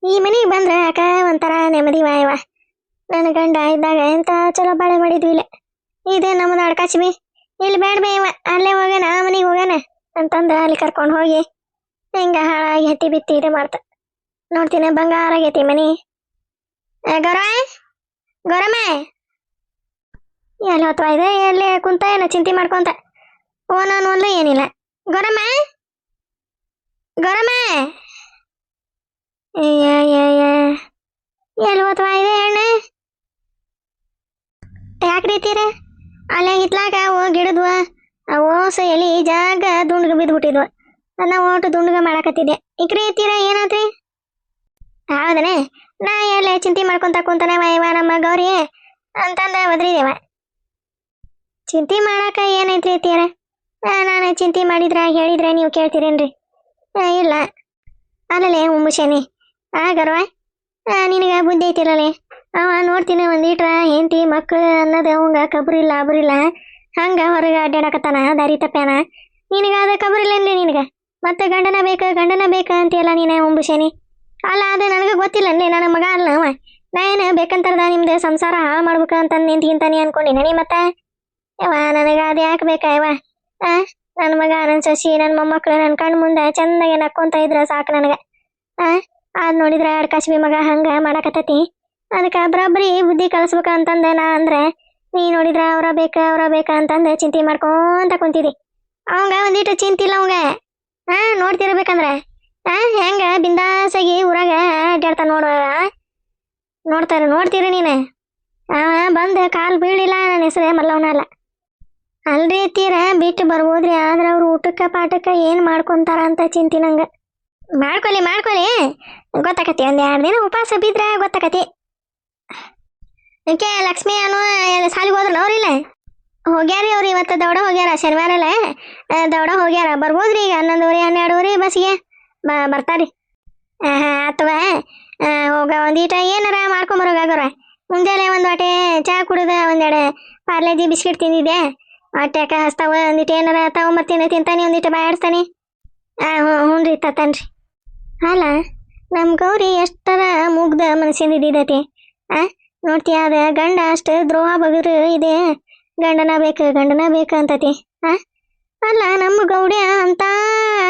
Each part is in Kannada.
ಈ ಮನೆಗೆ ಬಂದ್ರೆ ಯಾಕ ಒಂಥರ ನೆಮ್ಮದಿ ವಾಯವ. ನನ್ನ ಗಂಡ ಇದ್ದಾಗ ಎಂತ ಚಲೋ ಬಾಳೆ ಮಾಡಿದ್ವಿ ಇಲ್ಲ. ಇದೇ ನಮ್ಮದು ಅಡ್ಕಾಚಿವಿ. ಇಲ್ಲಿ ಬೇಡ ಬೇವ, ಅಲ್ಲೇ ಹೋಗೋಣ, ಆ ಮನೆಗೆ ಹೋಗೋಣ ಅಂತಂದು ಅಲ್ಲಿ ಕರ್ಕೊಂಡು ಹೋಗಿ ಹಿಂಗ ಹಾಳಾಗಿ ಹತ್ತಿ ಬಿತ್ತಿ ಇದೆ ಮಾಡ್ತ ನೋಡ್ತೀನಿ. ಬಂಗಾರ ಆಗೈತಿ ಮನಿ. ಗೌರವ, ಗೌರಮ್ಮ, ಎಲ್ಲಿ ಹೊತ್ತವ ಇದೆ? ಎಲ್ಲಿ ಕುಂತ ಏನ ಚಿಂತೆ ಮಾಡ್ಕೊಂತ? ಫೋನ್ ಅನ್ನೋಲ್ಲ ಏನಿಲ್ಲ. ಗೌರಮ್ಮ, ಗೌರಮ್ಮ, ಎಲ್ಲಿ ಹೋತವ ಇದೆ ಹೆಣ್ಣ? ಯಾಕೆ ರೀತೀರ? ಅಲ್ಲೇ ಹಿತ್ಲಾಗ ಗಿಡದ್ವ ಓಸ ಎಲಿ ಜಾಗ ದುಂಡ್ಗ ಬಿದ್ಬಿಟ್ಟಿದ್ವ. ನನ್ನ ಓಟು ದುಂಡ್ಗ ಮಾಡಾಕತ್ತಿದ್ದೆ. ಇಕ್ರಿ ಇತ್ತೀರ ಏನಾದ್ರಿ? ಹೌದನೆ, ನಾ ಎಲ್ಲೇ ಚಿಂತೆ ಮಾಡ್ಕೊಂತ ಕುಂತಾನೆ ಇವ ನಮ್ಮ ಗೌರಿ ಅಂತಂದ ಒದ್ರಿದೇವ. ಚಿಂತೆ ಮಾಡಾಕ ಏನೈತ್ರಿ ಇತ್ತೀರ? ನಾನು ಚಿಂತೆ ಮಾಡಿದ್ರ ಹೇಳಿದ್ರೆ ನೀವು ಕೇಳ್ತೀರೇನ್ರಿ? ಇಲ್ಲ. ಅಲ್ಲಲೇ ಉಂಬುಶನಿ, ಗರ್ವ, ನಿನಗ ಬುದ್ಧಿ ಐತಿಲ್ಲಲೇ. ಅವ ನೋಡ್ತೀನಿ ಒಂದೀಟ್ರ ಹೆಂಡತಿ ಮಕ್ಕಳು ಅನ್ನೋದು ಅವಂಗ ಕಬ್ರಿಲ್ಲ ಅಬ್ರಿಲ್ಲ, ಹಂಗ ಹೊರಗೆ ಅಡ್ಡಾಡಕತ್ತಾನ, ದಾರಿ ತಪ್ಪ್ಯಾನ. ನಿನಗ ಅದ ಕಬ್ರಿಲ್ಲೇನ್ರಿ ನಿನಗ? ಮತ್ತೆ ಗಂಡನ ಬೇಕ ಅಂತೀಯಲ್ಲ ನೀನ ಉಂಬುಶನಿ. ಅಲ್ಲ, ಅದು ನನಗೆ ಗೊತ್ತಿಲ್ಲನ್ರಿ, ನನ್ನ ಮಗ ಅಲ್ಲ ಅವ. ನಾ ಏನು ಬೇಕಂತಾರದ ನಿಮ್ದು ಸಂಸಾರ ಹಾಳು ಮಾಡ್ಬೇಕ ಅಂತ ನಿಂತಿಂತಾನೆ ಅನ್ಕೊಂಡಿನಿ ಮತ್ತೆ. ಯವ್ವ, ನನಗ ಅದು ಯಾಕೆ ಬೇಕಾ ಯವ್ವ? ನನ್ನ ಮಗ, ನನ್ನ ಸೊಸಿ, ನನ್ನ ಮೊಮ್ಮಕ್ಕಳು ನನ್ನ ಕಣ್ಣು ಮುಂದೆ ಚಂದಾಗೆ ನಕ್ಕೊಂತ ಇದ್ರ ಸಾಕು ನನಗೆ. ಅದ್ ನೋಡಿದ್ರ ಅಡ್ಕಾಶ್ಮಿ ಮಗ ಹಂಗ ಮಾಡಾಕತ್ತತಿ. ಅದಕ್ಕೆ ಬರೋಬ್ಬರಿ ಬುದ್ಧಿ ಕಲಿಸ್ಬೇಕ ಅಂತಂದೆ ನಾ. ಅಂದ್ರೆ ನೀ ನೋಡಿದ್ರ ಅವ್ರ ಬೇಕ ಅಂತಂದು ಚಿಂತೆ ಮಾಡ್ಕೊಂತ ಕುಂತಿದಿ. ಅವಂಗ ಒಂದಿಟ್ಟು ಚಿಂತಿಲ್ಲ ಅವಂಗ. ನೋಡ್ತಿರ್ಬೇಕಂದ್ರ ಹೆಂಗ ಬಿಂದಾಸಾಗಿ ಊರಾಗ ಅಡ್ಡಾಡ್ತಾ ನೋಡ್ತೀರಿ ನೀನು. ಬಂದ ಕಾಲ್ ಬೀಳಿಲ್ಲ, ನನ್ನ ಹೆಸರೇ ಮಲ್ಲವನ ಅಲ್ಲ. ಅಲ್ರಿ ತೀರ ಬಿಟ್ಟು ಬರ್ಬೋದ್ರಿ, ಆದ್ರೆ ಅವ್ರು ಊಟಕ್ಕ ಪಾಠಕ್ಕ ಏನ್ ಮಾಡ್ಕೊಂತಾರ ಅಂತ ಚಿಂತಿ ನಂಗ. ಮಾಡ್ಕೊಲಿ ಗೊತ್ತಾಕತಿ. ಒಂದ್ 2 ದಿನ ಉಪವಾಸ ಬಿದ್ರ ಗೊತ್ತಾಕತಿ. ಓಕೆ, ಲಕ್ಷ್ಮಿ ಅನು ಸಾಲಿಗೆ ಹೋದ್ರ ಅವ್ರಿಲ್ಲ? ಹೋಗ್ಯಾರಿ ಅವ್ರು, ಇವತ್ತು ದೌಡ ಹೋಗ್ಯಾರ, ಶನಿವಾರ ಅಲ್ಲ ದೌಡ ಹೋಗ್ಯಾರ. ಬರ್ಬೋದ್ರಿ ಈಗ 11:30 12:30 ಬಸ್ಗೆ ಬರ್ತಾರಿ. ಅಥವಾ ಹೋಗ ಒಂದೀಟ ಏನಾರ ಮಾಡ್ಕೊಂಬರೋಗಾಗೋರ. ಮುಂಜಾನೆ ಒಂದು ವಾಟೆ ಚಹಾ ಕುಡಿದ, 1-2 ಪಾರ್ಲೇಜಿ ಬಿಸ್ಕಿಟ್ ತಿಂದಿದ್ದೆ. ಹೊಟ್ಯಾಕ ಹಸ್ತಾವ, ಒಂದಿಟ್ಟು ಏನಾರ ತಗೊಂಬರ್ತೀನಿ, ತಿಂತಾನೆ, ಒಂದಿಟ್ಟು ಬಾಯಾಡ್ಸ್ತಾನೆ. ಹ್ಞೂ ತತ್ತನ್ರಿ. ಅಲ್ಲ, ನಮ್ಮ ಗೌರಿ ಎಷ್ಟರ ಮುಗ್ದ ಮನಸ್ಸಿಂದಿದ್ದೈತಿ. ನೋಡ್ತೀಯ, ಅದ ಗಂಡ ಅಷ್ಟು ದ್ರೋಹ ಬಗರು ಇದೆ. ಗಂಡನ ಬೇಕು ಅಂತತಿ. ಅಲ್ಲ, ನಮ್ಮ ಗೌಡ್ಯ ಅಂತ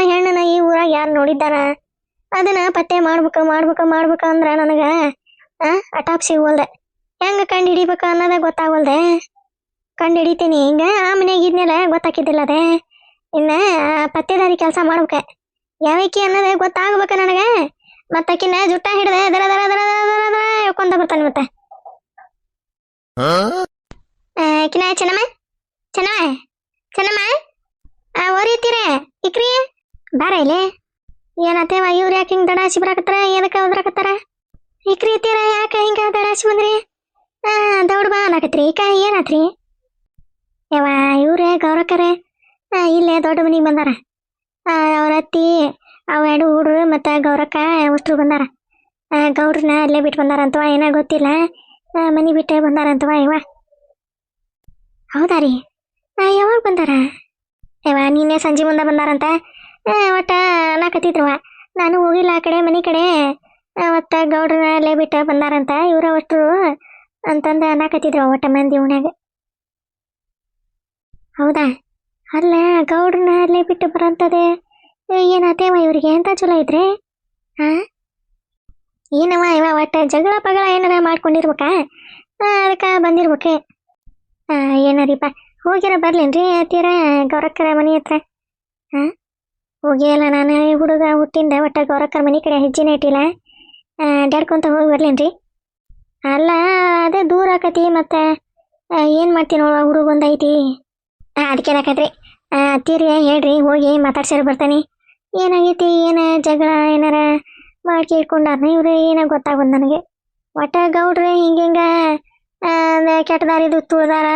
ಹೆಣ್ಣನ ಈ ಊರಾಗ ಯಾರು ನೋಡಿದ್ದಾರ? ಅದನ್ನ ಪತ್ತೆ ಮಾಡ್ಬೇಕು ಅಂದ್ರ ನನಗ ಅಟಾಪ್ ಸಿಗೋಲ್ದೆ. ಹೆಂಗ ಕಂಡು ಹಿಡಿಬೇಕು ಅನ್ನೋದ ಗೊತ್ತಾಗೋಲ್ದೆ. ಕಂಡು ಹಿಡಿತೀನಿ ಹಿಂಗ. ಆ ಮನೆಯಾಗ ಇದ್ನೆಲ್ಲ ಗೊತ್ತಾಕಿದ್ದಿಲ್ಲ ಅದೇ. ಇನ್ನ ಪತ್ತೆದಾರಿ ಕೆಲಸ ಮಾಡ್ಬೇಕ. ಯಾವಕಿ ಅನ್ನೋದೇ ಗೊತ್ತಾಗ್ಬೇಕ ನನಗೆ. ಮತ್ತಕಿನ್ನ ಜುಟ್ಟ ಹಿಡ್ದೆ ದರ ದರ ದರ ದರ ದರ ಹೇಳ್ಕೊಂತ ಬರ್ತಾನೆ. ಮತ್ತೆ ಕಿನ ಚೆನ್ನಮ್ಮ ಓರಿತೀರ ಇಕ್ರಿ ಬಾರ ಇಲ್ಲಿ. ಏನತ್ತೇವ ಇವ್ರು ಯಾಕೆ ಹಿಂಗೆ ದಡಾಸಿ ಬರಾಕತ್ತಾರ? ಏನಕ್ಕೆ ಹೋದ್ರಾಕತ್ತಾರ? ಇಕ್ರಿ ಇತ್ತೀರ ಯಾಕೆ ಹಿಂಗ ದಡಾಸಿ ಬಂದ್ರಿ? ದೌಡ್ ಬಾ ಅನ್ನಕತ್ರಿ. ಏನಾತ್ರಿ ಯವ್ವ? ಇವ್ರೆ ಗೌರಕ್ಕರೆ ಇಲ್ಲೇ ದೊಡ್ಡ ಮನಿಗೆ ಬಂದಾರ. ಅವ್ರ ಅತ್ತಿ, ಅವು 2 ಹುಡ್ರು ಮತ್ತು ಗೌರಕ್ಕ ಅಷ್ಟ್ರು ಬಂದಾರ. ಗೌಡ್ರನ್ನ ಅಲ್ಲೇ ಬಿಟ್ಟು ಬಂದಾರಂತವ, ಏನೋ ಗೊತ್ತಿಲ್ಲ. ಮನೆ ಬಿಟ್ಟೆ ಬಂದಾರಂತವ ಇವ. ಹೌದಾ ರೀ? ಯಾವಾಗ ಬಂದಾರ ಯವ್ವ? ನಿನ್ನೆ ಸಂಜೆ ಮುಂದೆ ಬಂದಾರಂತ. ಒಟ್ಟ ಅನ್ನಕತ್ತಿದ್ರವ. ನಾನು ಹೋಗಿಲ್ಲ ಆ ಕಡೆ ಮನೆ ಕಡೆ. ಒಟ್ಟು ಗೌಡ್ರನ್ನ ಅಲ್ಲೇ ಬಿಟ್ಟು ಬಂದಾರಂತ ಇವ್ರ ಅಷ್ಟ್ರು ಅಂತಂದು ಅನ್ನಕತ್ತಿದ್ರು ಒಟ್ಟ ಮಂದಿ ಉಣ್ಯಾಗ. ಹೌದಾ? ಅಲ್ಲ, ಗೌಡ್ರನ್ನ ಅಲ್ಲೇ ಬಿಟ್ಟು ಬರಂತದೆ ಏನಾತೇವ ಇವ್ರಿಗೆ? ಎಂತ ಚಲೋ ಇದ್ರಿ? ಏನವ ಇವ ಒಟ್ಟ ಜಗಳ ಪಗಳ ಏನಾರ ಮಾಡ್ಕೊಂಡಿರ್ಬೇಕ, ಅದಕ್ಕೆ ಬಂದಿರ್ಬೇಕು. ಏನರಿಪ್ಪ, ಹೋಗ್ಯಾರ ಬರ್ಲೇನ್ರಿ ತೀರ ಗೌರಕ್ಕರ ಮನೆ ಹತ್ರ? ಹೋಗಿಯಲ್ಲ ನಾನು. ಹುಡುಗ ಹುಟ್ಟಿಂದ ಒಟ್ಟ ಗೌರಕ್ಕರ ಮನೆ ಕಡೆ ಹೆಜ್ಜೆನೇ ಇಟ್ಟಿಲ್ಲ. ಅಡ್ಯಾಡ್ಕೊಂತ ಹೋಗಿ ಬರ್ಲೇನ್ರಿ? ಅಲ್ಲ, ಅದೇ ದೂರ ಆಕತಿ, ಮತ್ತೆ ಏನು ಮಾಡ್ತೀನಿ ನೋಡುವ, ಹುಡುಗ ಒಂದೈತಿ. ಅದಕ್ಕೇನಾಕತ್ರಿ ತೀರಿ ಹೇಳ್ರಿ, ಹೋಗಿ ಮಾತಾಡ್ಸಾರ ಬರ್ತಾನೆ. ಏನಾಗೈತಿ, ಏನು ಜಗಳ ಏನಾರ ಮಾಡ್ಕಿ ಇಟ್ಕೊಂಡಾರ ಇವ್ರು? ಏನೋ ಗೊತ್ತಾಗೋದು ನನಗೆ. ಒಟ್ಟ ಗೌಡ್ರೆ ಹಿಂಗಿಂಗ ಕೆಟ್ಟ ದಾರಿದು ತುಳ್ದಾರ,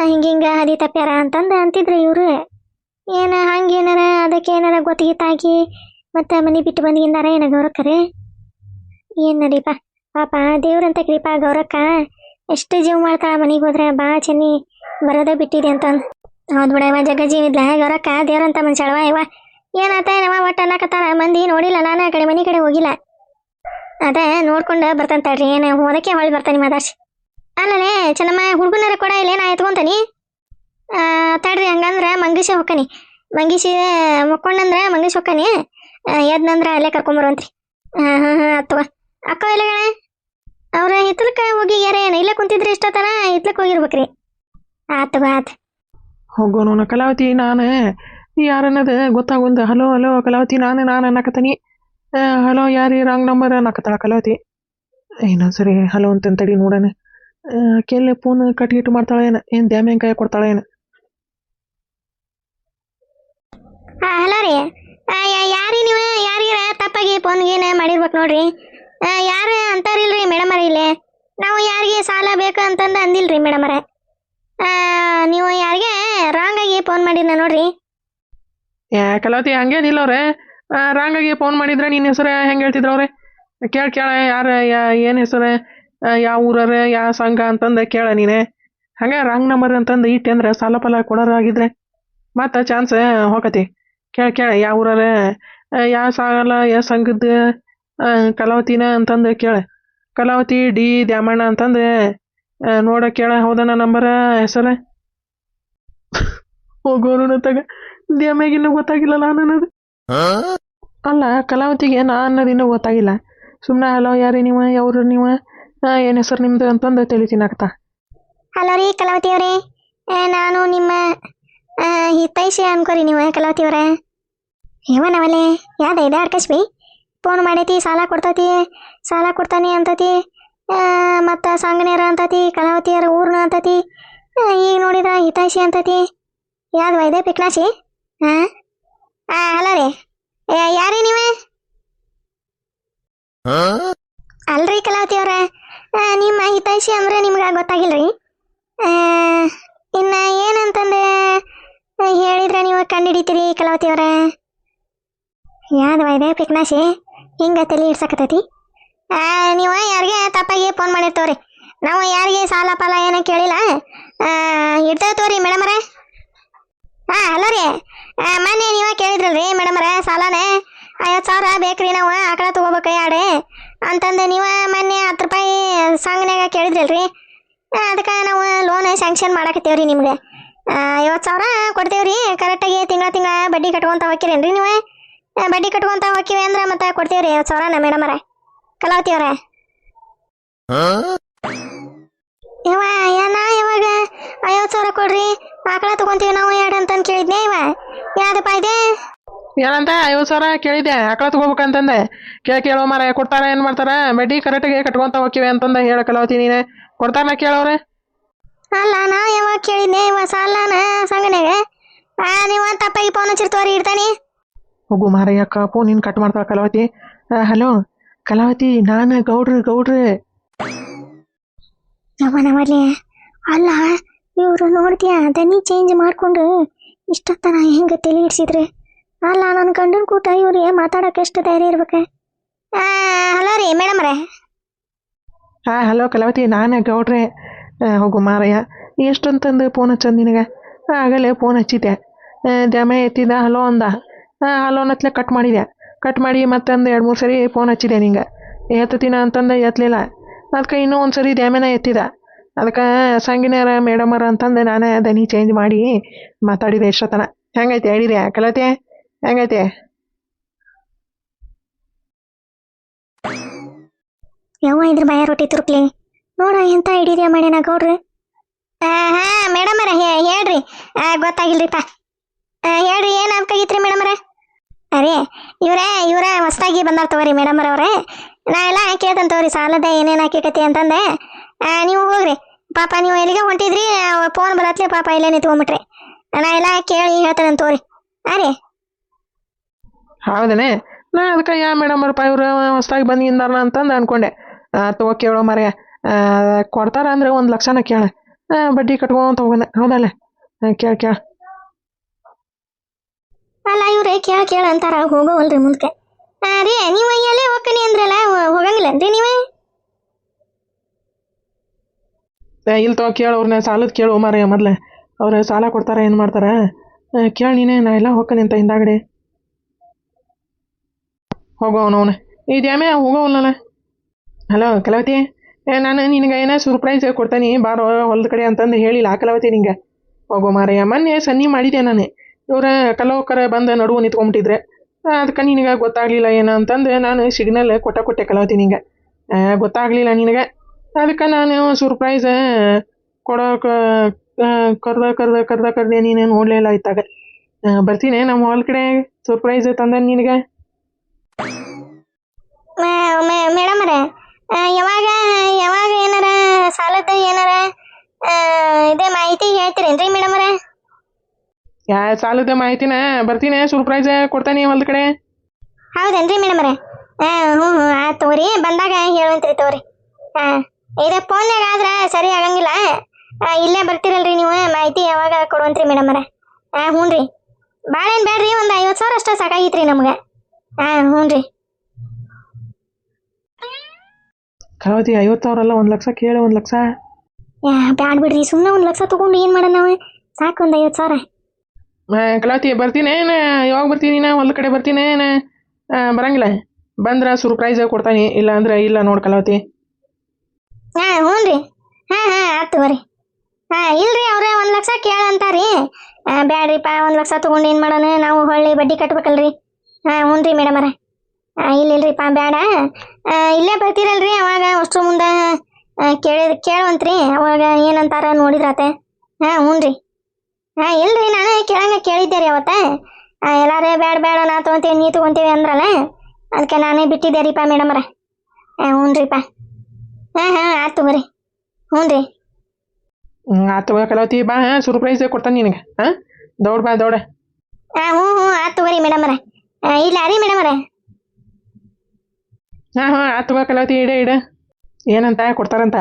ಹಿಂಗಿಂಗ ಹದಿ ತಪ್ಪ್ಯಾರ ಅಂತಂದು ಅಂತಿದ್ರು ಇವರು. ಏನು ಹಂಗೇನಾರ ಅದಕ್ಕೆ ಏನಾರ ಗೊತ್ತಿಗಿತ್ತಾಕಿ ಮತ್ತೆ ಮನೆ ಬಿಟ್ಟು ಬಂದಿದ್ದಾರ ಏನ ಗೌರಕ್ಕರೆ? ಏನು ನಡೀಪ ಪಾಪ, ದೇವ್ರಂತ ಕೃಪಾ ಗೌರಕ್ಕ ಎಷ್ಟು ಜೀವ ಮಾಡ್ತಾಳ. ಮನೆಗೆ ಹೋದ್ರೆ ಭಾಳ ಚೆನ್ನಿ ಬರೋದೇ ಬಿಟ್ಟಿದೆ ಅಂತ. ಹೌದು ಬಿಡವ, ಜಗ್ಗ ಜೀವಿದ್ಲ ಗೌರಕ್ಕ, ದೇವ್ರಂತ ಮನುಷ್ಯಳವ ಇವ. ಏನಾತ ಏನವ ಒಟ್ಟು ಅನ್ನಕತ್ತಾರ ಮಂದಿ. ನೋಡಿಲ್ಲ, ನಾನು ಆ ಕಡೆ ಮನೆ ಕಡೆ ಹೋಗಿಲ್ಲ. ಅದೇ ನೋಡ್ಕೊಂಡು ಬರ್ತಾನೆ ತಡ್ರಿ, ಏನು ಹೋದಕ್ಕೆ ಹೊಳ್ಳಿ ಬರ್ತಾನೆ ಮಾತಾಡ್ಸಿ. ಅಲ್ಲೇ ಚೆನ್ನಮ್ಮ ಹುಡುಗನರ ಕೊಡ ಇಲ್ಲೇ ನಾ ಎತ್ಕೊಂತಾನಿ. ತಡ್ರಿ ಹಂಗಂದ್ರೆ ಮಂಗೀಶೆ ಹೊಕ್ಕನಿ, ಮಂಗೀಶಿ ಮುಕ್ಕೊಂಡಂದ್ರೆ ಮಂಗೀಶ್ ಹೊಕ್ಕನಿ, ಎದ್ನಂದ್ರೆ ಅಲ್ಲೇ ಕರ್ಕೊಂಬರುವಂತ್ರಿ. ಹಾಂ ಹಾಂ ಹಾಂ ಅತ್ತವ ಅಕ್ಕ ಇಲ್ಲಗಳ ಅವ್ರ ಹಿತ್ತಲಕ್ಕೆ ಹೋಗಿ ಯಾರ ಏನು ಇಲ್ಲೇ ಕುಂತಿದ್ರಿ ಇಷ್ಟೊತ್ತನ ಹಿತ್ಲಕ್ಕೆ ಹೋಗಿರ್ಬೇಕ್ರಿ. ಆತು ಆತು ಹೋಗೋನು ಕಲಾವತಿ. ನಾನು ಯಾರನ್ನದ ಗೊತ್ತಾಗೊಂದು ಹಲೋ ಹಲೋ ಕಲಾವತಿ ನಾನು ಅನ್ನಕತ್ತೀನಿ. ಹಲೋ ಯಾರಿ ರಾಂಗ್ ನಂಬರ್ ಅನ್ನಕತ್ತಾಳ ಕಲಾವತಿ. ಇನ್ನೊಂದ್ಸರಿ ಹಲೋ ಅಂತಂತಡಿ ನೋಡೋಣ. ಕೆಲ್ಲೆ ಫೋನ್ ಕಟ್ಗಿಟ್ಟು ಮಾಡ್ತಾಳೆ ಏನು ದ್ಯಾಮ್ಯಾಂಗ್ ಕೈ ಕೊಡ್ತಾಳೆ ಏನು. ಹಲೋ ರೀ, ಯಾರಿ ನೀವು? ಯಾರಿಗಾರ ತಪ್ಪಾಗಿ ಫೋನ್ಗೇನ ಮಾಡಿರ್ಬೇಕು ನೋಡ್ರಿ. ಯಾರು ಅಂತಾರಿಲ್ರಿ ಮೇಡಮರ ಇಲ್ಲೇ. ನಾವು ಯಾರಿಗೆ ಸಾಲ ಬೇಕು ಅಂತಂದು ಅಂದಿಲ್ರಿ ಮೇಡಮರ. ನೀವು ಯಾರಿಗೆ ರಾಂಗ್ ಆಗಿ ಫೋನ್ ಮಾಡಿದ್ನ ನೋಡ್ರಿ. ಕಲಾವತಿ ಹಂಗೇನಿಲ್ಲ ಅವ್ರೆ, ರಾಂಗ್ ಆಗಿ ಫೋನ್ ಮಾಡಿದ್ರೆ ನಿನ್ನ ಹೆಸರು ಹೆಂಗೆ ಹೇಳ್ತಿದ್ರು ಅವ್ರೆ? ಕೇಳ ಯಾರು ಏನು ಹೆಸರು, ಯಾವ ಊರರ ಯಾವ ಸಂಘ ಅಂತಂದು ಕೇಳ ನೀನೆ. ಹಂಗೆ ರಾಂಗ್ ನಂಬರ್ ಅಂತಂದು ಇಟ್ಟೆ ಅಂದ್ರೆ ಸಾಲ ಫಲ ಕೊಡೋರಾಗಿದ್ರೆ ಮತ್ತು ಚಾನ್ಸ್ ಹೋಗತಿ. ಕೇಳ ಯಾವ ಊರರ ಯಾವ ಸಾಲ ಯಾವ ಸಂಘದ ಕಲಾವತಿನ ಅಂತಂದು ಕೇಳ. ಕಲಾವತಿ ಡಿ ದ್ಯಾಮಣ್ಣ ಅಂತಂದು ನೋಡ ಕೇಳ. ಹೌದನ ನಂಬರ ಹೆಸರು ಹೋಗೋರು ತಗ ದ್ಯಾಮ್ಯಾಗಿನ್ನೂ ಗೊತ್ತಾಗಿಲ್ಲಲ್ಲ ಅನ್ನೋದು. ಅಲ್ಲ ಕಲಾವತಿಗೆ ನಾ ಅನ್ನೋದು ಇನ್ನೂ ಗೊತ್ತಾಗಿಲ್ಲ. ಸುಮ್ಮನೆ ಹಲೋ ಯಾರಿ ನೀವು, ಯಾವ್ರು ನೀವು, ಏನು ಹೆಸರು ನಿಮ್ದು ಅಂತಂದು ತಿಳಿತೀನಿ ಆಗ್ತಾ. ಹಲೋ ರೀ ಕಲಾವತಿ ಅವರೇ, ನಾನು ನಿಮ್ಮ ಹಿತೈಷಿ ಅನ್ಕೋರಿ ನೀವು ಕಲಾವತಿ ಅವರೇ. ನಾವಲ್ಲೇ ಯಾವ್ದ ಇದೆ ಅಡ್ಕಶ್ಬಿ ಫೋನ್ ಮಾಡೈತಿ, ಸಾಲ ಕೊಡ್ತೈತಿ, ಸಾಲ ಕೊಡ್ತಾನೆ ಅಂತತಿ, ಮತ್ತು ಸಂಗನೇರ ಅಂತತಿ, ಕಲಾವತಿಯರ ಊರ್ನ ಅಂತತಿ, ಈಗ ನೋಡಿದ್ರ ಹಿತೈಷಿ ಅಂತತಿ. ಯಾವ್ದು ಇದೆ ಪಿಕ್ನಾಶಿ? ಹಲೋ ರೀ, ಯಾರೀ ನೀವೇ? ಅಲ್ರಿ ಕಲಾವತಿ ಅವ್ರ, ನಿಮ್ಮ ಹಿತೈಷಿ ಅಂದ್ರೆ ನಿಮ್ಗೆ ಗೊತ್ತಾಗಿಲ್ರಿ. ಇನ್ನು ಏನಂತಂದು ಹೇಳಿದ್ರೆ ನೀವು ಕಂಡುಹಿಡಿತೀರಿ ಕಲಾವತಿ ಅವ್ರ. ಯಾವ್ದು ಇದೆ ಪಿಕ್ನಾಶಿ ಹಿಂಗೆ ತಲೆ ಇಡ್ಸಕತ್ತೈತಿ. ನೀವು ಯಾರಿಗೆ ತಪ್ಪಾಗಿ ಫೋನ್ ಮಾಡಿರ್ತವ್ರಿ. ನಾವು ಯಾರಿಗೆ ಸಾಲ ಪಾಲ ಏನೋ ಕೇಳಿಲ್ಲ, ಇಡ್ತೇವೆ ತೋರಿ ಮೇಡಮರೇ. ಹಲೋ ರೀ, ಮೊನ್ನೆ ನೀವು ಕೇಳಿದ್ರಲ್ರಿ ಮೇಡಮರ ಸಾಲನೇ 50,000 ಬೇಕ್ರಿ, ನಾವು ಆಕಳ ತೊಗೋಬೇಕು ಯಾಡೆ ಅಂತಂದು ನೀವು ಮೊನ್ನೆ 10 ರೂಪಾಯಿ ಸಂಘನ್ಯಾಗ ಕೇಳಿದ್ರಲ್ರಿ. ಅದಕ್ಕೆ ನಾವು ಲೋನ್ ಸ್ಯಾಂಕ್ಷನ್ ಮಾಡಕತ್ತೇವ್ರಿ ನಿಮ್ಗೆ. 50,000 ಕೊಡ್ತೇವ್ರಿ ಕರೆಕ್ಟಾಗಿ. ತಿಂಗಳ ಬಡ್ಡಿ ಕಟ್ಕೊತ ಹೋಗ್ತೀರೇನ್ರಿ ನೀವು? ಬಡ್ಡಿ ಕಟ್ಕೊತ ಹೋಗ್ತೀವಿ ಅಂದ್ರೆ ಮತ್ತೆ ಕೊಡ್ತೇವ್ರಿ 50,000ನ ಮೇಡಮರ ಕಲಾವತಿ ಅವ್ರೆ. ನಾ ಯಾವಾಗ 50,000 ಕೊಡ್ರಿ ಆಕಳ ತಗೊಂತೀವಿ ನಾವು ಎರಡು ಅಂತಂದು ಕೇಳಿದ್ನೆ. ಯಾವ್ದಪ್ಪ ಇದೆ ಏನಂತ 50,000 ಕೇಳಿದ್ದೆ ಆಕಳ ತಗೋಬೇಕಂತಂದೆ. ಕೇಳೋ ಮಾರ ಕೊಡ್ತಾರ ಏನು ಮಾಡ್ತಾರ? ಬಡ್ಡಿ ಕರೆಕ್ಟಾಗಿ ಕಟ್ಕೊಂತ ಹೋಗ್ತೀವಿ ಅಂತಂದ ಹೇಳ ಕಲಾವತಿ. ನೀನೆ ಕೊಡ್ತಾರ ಕೇಳೋರೆ? ಅಲ್ಲ ನಾ ಯಾವಾಗ ಕೇಳಿದ್ನೆ ಸಾಲನ ಸಂಗನ್ಯಾಗ. ನೀವು ತಪ್ಪಾಗಿ ಫೋನ್ ಹಚ್ಚಿರ್ತವ್ರಿ, ಇಡ್ತಾನೆ. ಹೋಗು ಮಾರಯ್ಯಕ್ಕ ಫೋನ್ ನೀನು ಕಟ್ ಮಾಡ್ತಾಳ ಕಲಾವತಿ. ಹಲೋ ಕಲಾವತಿ, ನಾನು ಗೌಡ್ರು. ನಮ್ಮಲ್ಲಿ ಅಲ್ಲ ಇವರು ನೋಡ್ತೀಯ ದನಿ ಚೇಂಜ್ ಮಾಡಿಕೊಂಡು ಇಷ್ಟೊತ್ತನ ಹೆಂಗೆ ತಲೆ ಇಡ್ಸಿದ್ರೆ. ಅಲ್ಲ ನನ್ನ ಗಂಡನ ಕೂಟ ಇವ್ರಿಗೆ ಮಾತಾಡೋಕೆ ಎಷ್ಟು ಧೈರ್ಯ ಇರ್ಬೇಕು. ಹಲೋ ರೀ ಮೇಡಮ್ರೆ. ಹಲೋ ಕಲಾವತಿ, ನಾನು ಗೌಡ್ರೆ. ಹೋಗು ಮಾರಯ್ಯ, ಎಷ್ಟೊಂತಂದು ಫೋನ್ ಹಚ್ಚಂದು ನಿನಗೆ? ಆಗಲೇ ಫೋನ್ ಹಚ್ಚಿದ್ದೆ, ದ್ಯಾಮೆ ಎತ್ತಿದ್ದ ಹಲೋ ಅಂದ. ಹಲೋನತ್ಲೆ ಕಟ್ ಮಾಡಿ ಮತ್ತೊಂದು 2-3 ಸರಿ ಫೋನ್ ಹಚ್ಚಿದೆ ನಿಂಗೆ. ಎತ್ತತೀನ ಅಂತಂದು ಎತ್ತಲಿಲ್ಲ. ಅದಕ್ಕೆ ಇನ್ನೂ ಒಂದು ಸರಿ ದ್ಯಾಮೆನ ಎತ್ತಿದ. ಅದಕ್ಕೆ ಸಂಗಿನಾರ ಮೇಡಮರ ಅಂತಂದು ನಾನು ದನಿ ಚೇಂಜ್ ಮಾಡಿ ಮಾತಾಡಿದೆ ಎಷ್ಟೊತ್ತನ. ಹೆಂಗೈತೆ ಹೇಳಿದೆ ಕಲಾವತಿ? ಹೆಂಗೈತೆ? ಇದ್ರ ಬಾಯ ರೊಟ್ಟಿ ತುರುಕ್ಲಿ ನೋಡ ಎಂತ ಹಿಡಿದ್ಯಾ ಮಾಡ್ಯಾನ ಗೌಡ್ರಿ. ಮೇಡಮರ ಹೇಳ್ರಿ. ಗೊತ್ತಾಗಿಲ್ರಿಪ್ಪ, ಹೇಳ್ರಿ ಏನು ಆಗ್ಬೇಕಾಗಿತ್ರಿ ಮೇಡಮರ? ಅರೇ ಇವರೇ ಹೊಸದಾಗಿ ಬಂದಾರ ತಗೋರಿ ಮೇಡಮರ ಅವ್ರೆ. ನಾ ಎಲ್ಲ ಕೇಳ್ತಂತವ್ರಿ ಸಾಲದ ಏನೇನು ಹಾಕಿಕತಿ ಅಂತಂದೆ. ನೀವು ಹೋಗ್ರಿ ಪಾಪ, ನೀವು ಎಲ್ಲಿಗೆ ಹೊಂಟಿದ್ರಿ ಫೋನ್ ಬರತ್ಲಿ ಪಾಪ ಇಲ್ಲೇ ನಿಂತ್ಕೊಂಡ್ಬಿಟ್ರಿ. ನಾ ಎಲ್ಲ ಕೇಳಿ ಹೇಳ್ತಾನೆ ತಗೋರಿ. ರೀ ಹೌದನೇ? ನಾ ಅದಕ್ಕೆ ಯಾ ಮೇಡಮರಪ್ಪ ಇವರು ಹೊಸ್ದಾಗಿ ಬಂದಿಂದಾರ ಅಂತಂದು ಅನ್ಕೊಂಡೆ. ತಗೋ ಕೇಳೋ ಮರೆಯ, ಕೊಡ್ತಾರ ಅಂದರೆ 1,00,000ನ ಕೇಳ, ಬಡ್ಡಿ ಕಟ್ಕೊಂತ ಹೋಗೋಣ. ಹೌದಲ್ಲ? ಕೇಳ. ಅಲ್ಲ ಇವ್ರೆ ಕೇಳ ಅಂತಾರ, ಹೋಗೋವಲ್ರಿ ಮುಂದಕ್ಕೆ. ರೀ ನೀವು ಎಲ್ಲೇ ಹೋಗ್ಕನಿ ಅಂದ್ರಲ್ಲ, ಹೋಗಂಗಿಲ್ಲನ್ರಿ ನೀವೇ? ಇಲ್ಲಿ ತಗೋ ಕೇಳು, ಅವ್ರನ್ನ ಸಾಲದ ಕೇಳು ಮಾರಯ್ಯ. ಮೊದಲೇ ಅವ್ರು ಸಾಲ ಕೊಡ್ತಾರ ಏನು ಮಾಡ್ತಾರ ಕೇಳಿ ನೀನೇ. ನಾ ಎಲ್ಲ ಹೋಗ್ಕನಿ ಅಂತ ಹಿಂದಾಗಡೆ ಹೋಗೋವನವನ ಈ ದ್ಯಾಮೆ ಹೋಗೋವಲ್ಲ. ಹಲೋ ಕಲಾವತಿ, ನಾನು ನಿನಗೆ ಏನೋ ಸರ್ಪ್ರೈಸ್ ಕೊಡ್ತಾನೆ ಬಾರೋ ಹೊಲದ ಕಡೆ ಅಂತಂದು ಹೇಳಿಲ್ಲ ಕಲಾವತಿ ನಿಂಗೆ. ಹೋಗೋ ಮಾರಯ್ಯ, ಮೊನ್ನೆ ಸನ್ನಿ ಮಾಡಿದ್ದೆ ನಾನು. ಇವ್ರ ಕಲೋಕರ ಬಂದು ನಡುವು ನಿಂತ್ಕೊಂಬಿಟ್ಟಿದ್ರೆ ಅದಕ್ಕೆ ನಿನಗೆ ಗೊತ್ತಾಗಲಿಲ್ಲ ಏನು ಅಂತಂದು ನಾನು ಸಿಗ್ನಲ್ ಕೊಟ್ಟೆ ಕಲಾವತಿ ನಿಂಗೆ. ಗೊತ್ತಾಗಲಿಲ್ಲ ನಿನಗೆ, ಅದಕ್ಕೆ ನಾನು ಸರ್ಪ್ರೈಸ್ ಕೊಡೋಕೆ ಕರ್ದೆ ನೀನು ನೋಡಲೇ ಇಲ್ಲ ಇತ್ತಾಗ. ಬರ್ತೀನಿ ನಮ್ಮ ಹೊಲ ಕಡೆ ಸರ್ಪ್ರೈಸ್ ತಂದ ನಿನಗೆ. ಮೇಡಮರೇ, ಯಾವಾಗ ಯಾವಾಗ ಏನಾರ ಸಾಲದ ಏನಾರ ಇದೇ ಮಾಹಿತಿ ಹೇಳ್ತೀರೇನ್ರಿ ಮೇಡಮರೇ? ಸಾಲದ ಮಾಹಿತಿನ ಬರ್ತೀನಿ, ಸರ್ಪ್ರೈಸ್ ಕೊಡ್ತಾನೆ ಹೊಲದ ಕಡೆ. ಹೌದೇನ್ರಿ ಮೇಡಮರೇ? ಹ್ಞೂ ಆಯ್ತು ತಗೋರಿ, ಬಂದಾಗ ಹೇಳುವಂತ್ರಿ ತಗೋರಿ. ಇದು ಫೋನ್ಯಾಗ ಆದ್ರೆ ಸರಿ ಆಗಂಗಿಲ್ಲ. ಇಲ್ಲೇ ಬರ್ತೀರಲ್ರಿ ನೀವು, ಮಾಹಿತಿ ಯಾವಾಗ ಕೊಡುವಂತ್ರಿ ಮೇಡಮರೇ? ಹ್ಞೂ ರೀ, ಭಾಳ ಏನು ಬೇಡ್ರಿ, ಒಂದು 50,000 ಅಷ್ಟೇ ಸಾಕಾಗಿತ್ರಿ ನಮ್ಗೆ. ಹ್ಞೂ ರೀ. ಕಲಾವತಿ 50,000 ಅಲ್ಲ, 1,00,000 ಕೇಳು. 1,00,000 ಬ್ಯಾಡ್ ಬಿಡ್ರಿ, ಸುಮ್ಮನೆ 1,00,000 ತಗೊಂಡು ಏನು ಮಾಡೋಣ ನಾವು? ಸಾಕು ಒಂದು 50,000. ಕಲಾವತಿ ಬರ್ತೀನಿ, ಯಾವಾಗ ಬರ್ತೀನಿ? ನಾ ಹೊಲದ ಕಡೆ ಬರ್ತೀನಿ. ಬರಂಗಿಲ್ಲ, ಬಂದ್ರೆ ಸರ್ಪ್ರೈಸ್ ಕೊಡ್ತಾನೆ, ಇಲ್ಲ ಅಂದ್ರೆ ಇಲ್ಲ ನೋಡು ಕಲಾವತಿ. ಹ್ಞೂ ರೀ. ಆಯ್ತು ಬರ್ರಿ. ಇಲ್ರಿ, ಅವ್ರೆ 1,00,000 ಕೇಳಂತಾರಿ. ಬ್ಯಾಡ್ರಿಪ್ಪ, 1,00,000 ತೊಗೊಂಡು ಏನು ಮಾಡೋಣ ನಾವು? ಹೊಳ್ಳಿ ಬಡ್ಡಿ ಕಟ್ಬೇಕಲ್ರಿ. ಹ್ಞೂ ರೀ ಮೇಡಮರ. ಇಲ್ಲಿಲ್ರಿಪ್ಪ ಬೇಡ. ಇಲ್ಲೇ ಬರ್ತೀರಲ್ರಿ, ಅವಾಗ ಅಷ್ಟ್ರ ಮುಂದೆ ಕೇಳುವಂತ್ರಿ, ಅವಾಗ ಏನಂತಾರ ನೋಡಿದ್ರಾತೆ. ಹ್ಞೂ ರೀ. ಇಲ್ರಿ, ನಾನು ಕೇಳಿದ್ದೆ ರೀ ಅವತ್ತ. ಎಲ್ಲಾರೇ ಬೇಡ ನಾ ತೊಗೊಂತೀವಿ ನೀ ತೊಗೊಂತೀವಿ ಅಂದ್ರಲ್ಲ, ಅದಕ್ಕೆ ನಾನೇ ಬಿಟ್ಟಿದ್ದೆ ರೀಪ್ಪ ಮೇಡಮರ. ಹ್ಞೂ ರೀಪ್ಪ. ಆಯ್ತು ಬರ್ರಿ. ಹ್ಞೂ ರೀ. ಆತು ಕಲಾವತಿ, ಬಾ. ಸರ್ಪ್ರೈಸ್ ಕೊಡ್ತಾನೆ ನಿನಗೆ. ದೌಡ್ ಬಾ, ದೌಡ. ಹ್ಞೂ ಆಯ್ತು ಬರ್ರಿ ಮೇಡಮರ. ಇಲ್ಲ ರೀ ಮೇಡಮರ. ಆತು ಕಲಾವತಿ, ಇಡ ಏನಂತ ಕೊಡ್ತಾರಂತ?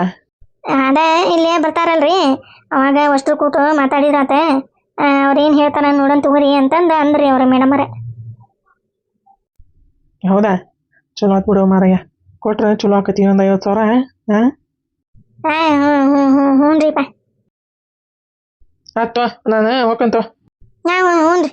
ಅದೇ ಇಲ್ಲೇ ಬರ್ತಾರಲ್ರಿ, ಅವಾಗ ಅಷ್ಟು ಕೂತು ಮಾತಾಡಿದ್ರಾತೆ. ಅವ್ರೇನು ಹೇಳ್ತಾರ ನೋಡೋಣ ತಗೋರಿ ಅಂತಂದು ಅಂದ್ರಿ ಅವ್ರ ಮೇಡಮರ. ಹೌದಾ? ಚಲೋ ಆತ್ ಬಿಡು ಮಾರಯ್ಯ, ಕೊಟ್ರೆ ಚಲೋ ಆಕತಿ ಒಂದು 50,000. ಹ್ಞೂ ರೀಪ್ಪ. ಆಯ್ತು, ನಾನು ಹೋಗ್ಕಂತ. ಹ್ಞೂ ರೀ.